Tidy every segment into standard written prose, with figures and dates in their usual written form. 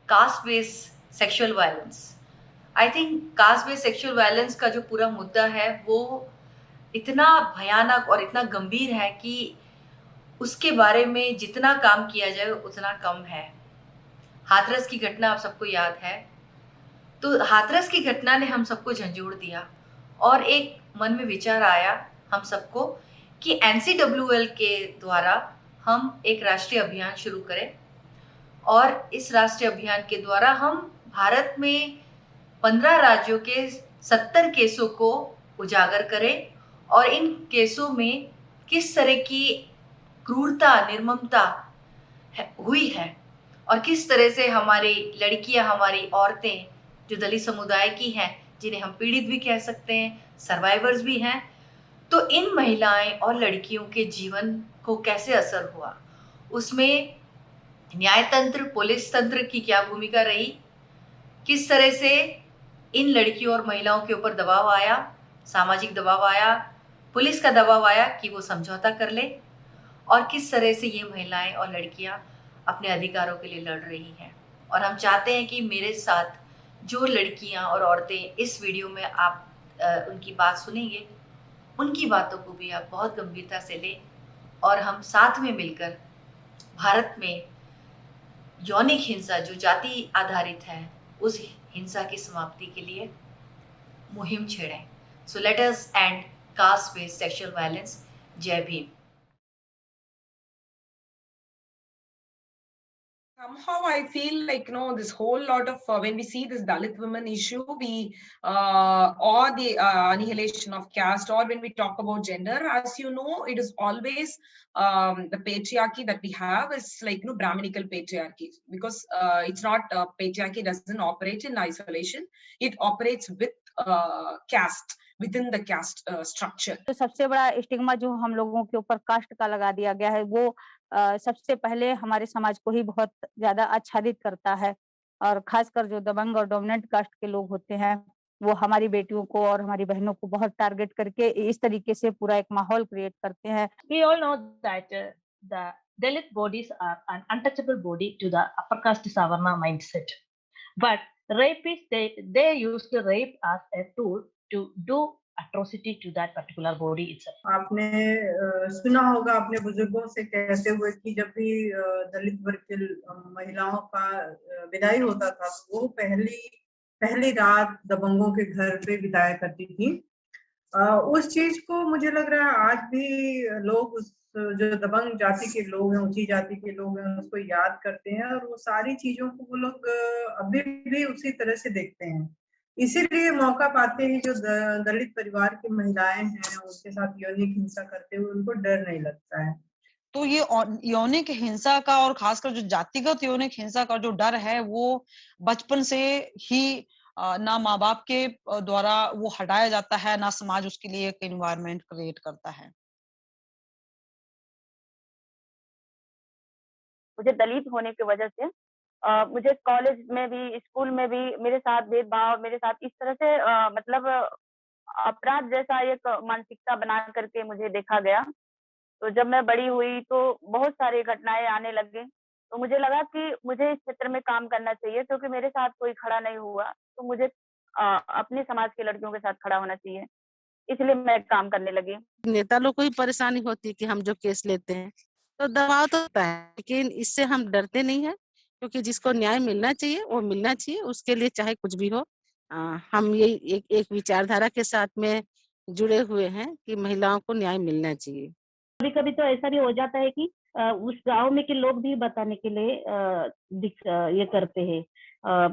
Cast based sexual violence. I think cast based sexual violence का जो पूरा मुद्दा है वो इतना भयानक और इतना गंभीर है कि उसके बारे में जितना काम किया जाए उतना कम है। हाथरस की घटना आप सबको याद है। तो हाथरस की घटना ने हम सबको झंझोड़ दिया और एक मन में विचार आया हम सबको कि एनसीडब्ल्यूएल के द्वारा हम एक राष्ट्रीय अभियान शुरू करें और इस राष्ट्रीय अभियान के द्वारा हम भारत में 15 राज्यों के 70 केसों को उजागर करें और इन केसों में किस तरह की क्रूरता, निर्ममता हुई है और किस तरह से हमारी लड़कियां, हमारी औरतें जो दलित समुदाय की हैं, जिन्हें हम पीड़ित भी कह सकते हैं, सर्वाइवर्स भी हैं, तो इन महिलाएं और लड़कियों के जीवन को कैसे असर हुआ, उसमें न्याय तंत्र, पुलिस तंत्र की क्या भूमिका रही, किस तरह से इन लड़कियों और महिलाओं के ऊपर दबाव आया, सामाजिक दबाव आया, पुलिस का दबाव आया कि वो समझौता कर ले और किस तरह से ये महिलाएं और लड़कियां अपने अधिकारों के लिए लड़ रही हैं। और हम चाहते हैं कि मेरे साथ जो लड़कियां और औरतें इस वीडियो में आप उनकी बात सुनेंगे, उनकी बातों को भी आप बहुत गंभीरता से लें और हम साथ में मिलकर भारत में यौनिक हिंसा जो जाति आधारित है उस हिंसा की समाप्ति के लिए मुहिम छेड़ें। So let us end caste based sexual violence. जय Bhim. Somehow I feel like, this whole lot of when we see this Dalit women issue, or the annihilation of caste, or when we talk about gender, as you know, it is always the patriarchy that we have is like, Brahminical patriarchy, because it's not patriarchy doesn't operate in isolation. It operates with caste, within the caste structure. तो सबसे बड़ा stigma जो हम लोगों के ऊपर cast का लगा दिया गया है वो सबसे पहले हमारे समाज को ही बहुत ज्यादा आच्छादित करता है और खासकर जो दबंग और डोमिनेंट कास्ट के लोग होते हैं वो हमारी बेटियों को और हमारी बहनों को बहुत टारगेट करके इस तरीके से पूरा एक माहौल क्रिएट करते हैं। We all know that the Dalit bodies are an untouchable body to the upper caste Savarna mindset. But rapists, they use the rape as a tool to do atrocity to that particular body itself. आपने सुना होगा अपने बुजुर्गों से कहते हुए कि जब भी दलित वर्ग की महिलाओं का विदाई होता था तो वो पहली रात दबंगों के घर पे बिताया करती थी। उस चीज को मुझे लग रहा है आज भी लोग उस जो दबंग जाति के लोग हैं, ऊंची जाति के लोग हैं, उसको याद करते हैं और वो सारी चीजों को वो लोग अभी भी उसी तरह से देखते हैं। इसीलिए मौका पाते ही जो दलित परिवार की महिलाएं हैं उनके साथ यौनिक हिंसा करते हुए उनको डर नहीं लगता है। तो ये यौनिक हिंसा का और खासकर जो जातिगत यौनिक हिंसा का जो डर है वो बचपन से ही ना माँ बाप के द्वारा वो हटाया जाता है, ना समाज उसके लिए एक एनवायरनमेंट क्रिएट करता है। मुझे दलित होने की वजह से मुझे कॉलेज में भी, स्कूल में भी मेरे साथ भेदभाव, मेरे साथ इस तरह से मतलब अपराध जैसा एक मानसिकता बना करके मुझे देखा गया। तो जब मैं बड़ी हुई तो बहुत सारी घटनाएं आने लगी, तो मुझे लगा कि मुझे इस क्षेत्र में काम करना चाहिए क्योंकि मेरे साथ कोई खड़ा नहीं हुआ, तो मुझे अपने समाज की लड़कियों के साथ खड़ा होना चाहिए, इसलिए मैं काम करने लगी। नेता लोग को ही परेशानी होती है कि हम जो केस लेते हैं तो दबाव तो होता है, लेकिन इससे हम डरते नहीं है क्योंकि जिसको न्याय मिलना चाहिए वो मिलना चाहिए, उसके लिए चाहे कुछ भी हो। हम ये एक विचारधारा के साथ में जुड़े हुए हैं कि महिलाओं को न्याय मिलना चाहिए। कभी कभी तो ऐसा भी हो जाता है कि उस गांव में के लोग भी बताने के लिए ये करते हैं,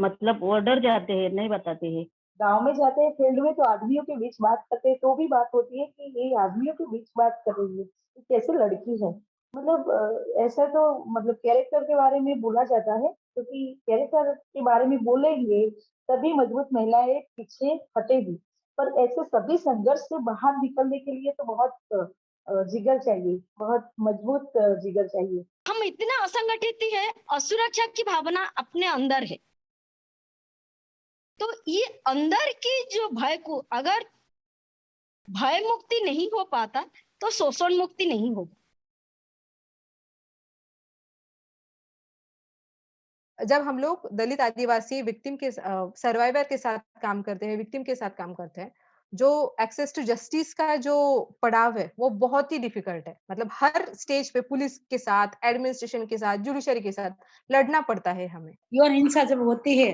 मतलब वो डर जाते हैं, नहीं बताते हैं। गांव में जाते हैं, फील्ड में तो आदमियों के बीच बात करते हैं तो भी बात होती है कि ये आदमियों के बीच बात कर रही है, कैसे लड़की है। मतलब ऐसा तो मतलब कैरेक्टर के बारे में बोला जाता है क्योंकि कैरेक्टर के बारे में बोलेंगे तभी मजबूत महिलाएं पीछे हटेगी। पर ऐसे सभी संघर्ष से बाहर निकलने के लिए तो बहुत जिगर चाहिए, बहुत मजबूत जिगर चाहिए। हम इतना असंगठित है, असुरक्षा की भावना अपने अंदर है, तो ये अंदर की जो भय को अगर भय मुक्ति नहीं हो पाता तो शोषण मुक्ति नहीं होगा। जब हम लोग दलित आदिवासी विक्टिम के सर्वाइवर के साथ काम करते हैं, विक्टिम के साथ काम करते हैं, जो एक्सेस टू जस्टिस का जो पड़ाव है, वो बहुत ही डिफिकल्ट है। मतलब हर स्टेज पे पुलिस के साथ, एडमिनिस्ट्रेशन के साथ, जुडिशरी के साथ लड़ना पड़ता है हमें। यौन हिंसा जब होती है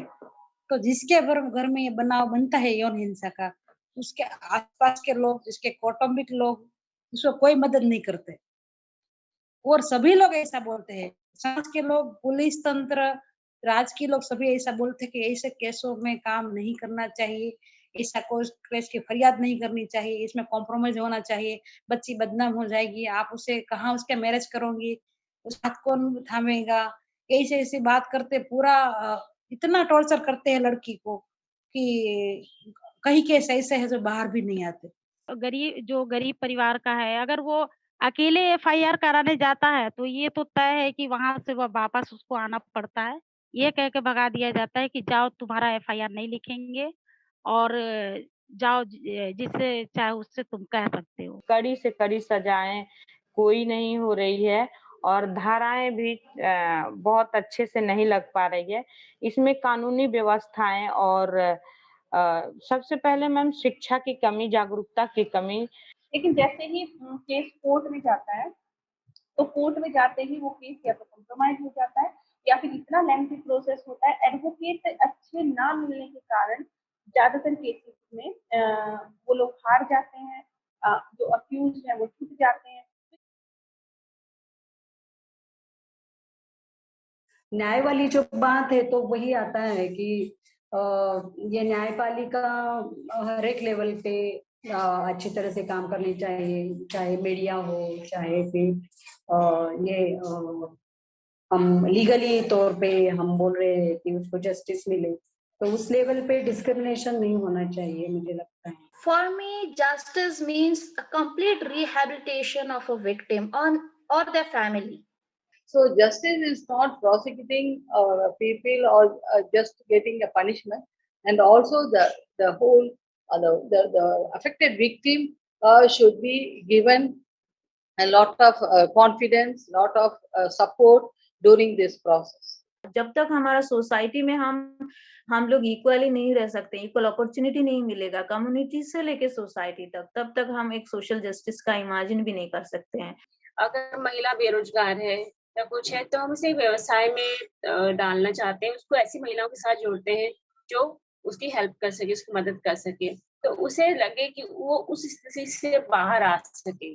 तो जिसके घर में ये बनाव बनता है यौन हिंसा का, उसके आसपास के लोग, उसके कौटुंबिक लोग उसको कोई मदद नहीं करते और सभी लोग ऐसा बोलते हैं। समाज के लोग, पुलिस तंत्र, राजकीय लोग सभी ऐसा बोलते हैं कि ऐसे केसों में काम नहीं करना चाहिए, ऐसा कोई केस की फरियाद नहीं करनी चाहिए, इसमें कॉम्प्रोमाइज होना चाहिए, बच्ची बदनाम हो जाएगी, आप उसे कहाँ उसके मैरिज करोगी, उस हाथ कौन थामेगा, ऐसे-ऐसे बात करते पूरा इतना टॉर्चर करते हैं लड़की को कि कई केस ऐसे हैं जो बाहर भी नहीं आते। जो गरीब परिवार का है, अगर वो अकेले एफआईआर कराने जाता है तो ये तो तय है कि वहां से वो वापस उसको आना पड़ता है। ये कह के भगा दिया जाता है कि जाओ, तुम्हारा एफआईआर नहीं लिखेंगे और जाओ, जिससे चाहे उससे तुम कह सकते हो। कड़ी से कड़ी सजाएं कोई नहीं हो रही है और धाराएं भी बहुत अच्छे से नहीं लग पा रही है। इसमें कानूनी व्यवस्थाएं और सबसे पहले मैम शिक्षा की कमी, जागरूकता की कमी। लेकिन जैसे ही केस कोर्ट में जाता है तो कोर्ट में जाते ही वो केस या तो कॉम्प्रोमाइज हो जाता है या फिर इतना लेंथी प्रोसेस होता है, एडवोकेट अच्छे ना मिलने के कारण ज्यादातर केसेस में वो लोग हार जाते हैं, जो अक्यूज है वो छूट जाते हैं। न्याय वाली जो बात है तो वही आता है कि ये न्यायपालिका हर एक लेवल पे अच्छी तरह से काम करनी चाहिए, चाहे मीडिया हो, चाहे फिर ये हम लीगली तौर पे हम बोल रहे हैं कि उसको जस्टिस मिले, तो उस लेवल पे डिस्क्रिमिनेशन नहीं होना चाहिए, मुझे लगता है। For me, justice means a complete rehabilitation of a victim or their family. So justice is not prosecuting people or just getting a punishment, and also the whole the affected victim should be given a lot of confidence, lot of support during this process. जब तक हमारा society में हम लोग equally नहीं रह सकते, equal opportunity नहीं मिलेगा कम्युनिटी से लेके सोसाइटी तक, तब तक हम एक सोशल जस्टिस का इमेजिन भी नहीं कर सकते हैं। अगर महिला बेरोजगार है या कुछ है तो हम उसे व्यवसाय में डालना चाहते हैं, उसको ऐसी महिलाओं के साथ जोड़ते हैं जो उसकी हेल्प कर सके, उसकी मदद कर सके, तो उसे लगे कि वो उस स्थिति से बाहर आ सके।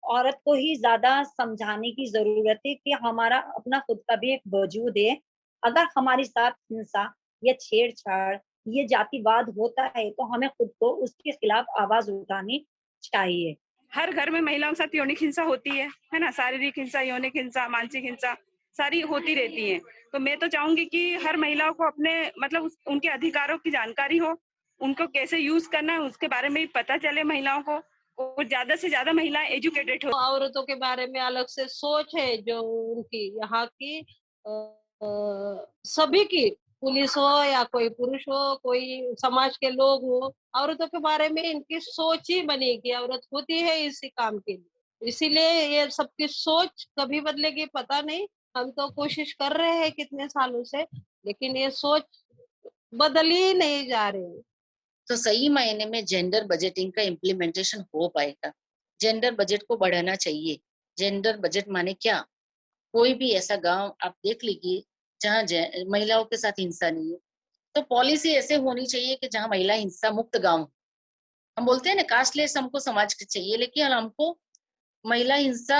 औरत को ही ज्यादा समझाने की जरूरत है कि हमारा अपना खुद का भी एक वजूद है। अगर हमारे साथ हिंसा या छेड़छाड़ ये जातिवाद होता है तो हमें खुद को उसके खिलाफ आवाज उठानी चाहिए। हर घर में महिलाओं के साथ यौनिक हिंसा होती है ना, शारीरिक हिंसा, यौनिक हिंसा, मानसिक हिंसा सारी होती रहती है। तो मैं तो चाहूंगी कि हर महिलाओं को अपने मतलब उनके अधिकारों की जानकारी हो, उनको कैसे यूज करना है उसके बारे में पता चले महिलाओं को, और ज्यादा से ज्यादा महिलाएं एजुकेटेड हो। औरतों के बारे में अलग से सोच है जो उनकी यहाँ की सभी की, पुलिस हो या कोई पुरुष हो, कोई समाज के लोग हो, औरतों के बारे में इनकी सोच ही बनी कि औरत होती है इसी काम के लिए। इसीलिए ये सबकी सोच कभी बदलेगी पता नहीं, हम तो कोशिश कर रहे हैं कितने सालों से, लेकिन ये सोच बदल ही नहीं जा रही। तो सही मायने में जेंडर बजटिंग का इम्प्लीमेंटेशन हो पाएगा। जेंडर बजट को बढ़ाना चाहिए। जेंडर बजट माने क्या, कोई भी ऐसा गांव आप देख लीजिए जहाँ महिलाओं के साथ हिंसा नहीं है, तो पॉलिसी ऐसे होनी चाहिए कि जहाँ महिला हिंसा मुक्त गांव। हम बोलते हैं ना कास्टलेस हमको समाज चाहिए, लेकिन हमको महिला हिंसा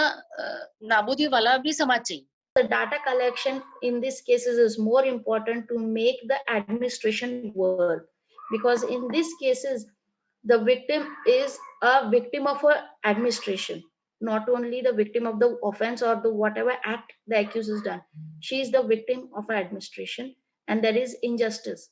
नाबूदी वाला भी समाज चाहिए। The data collection in these cases is more important to make the administration work, because in these cases the victim is a victim of a administration, not only the victim of the offense or the whatever act the accused has done. She is the victim of administration, and there is injustice.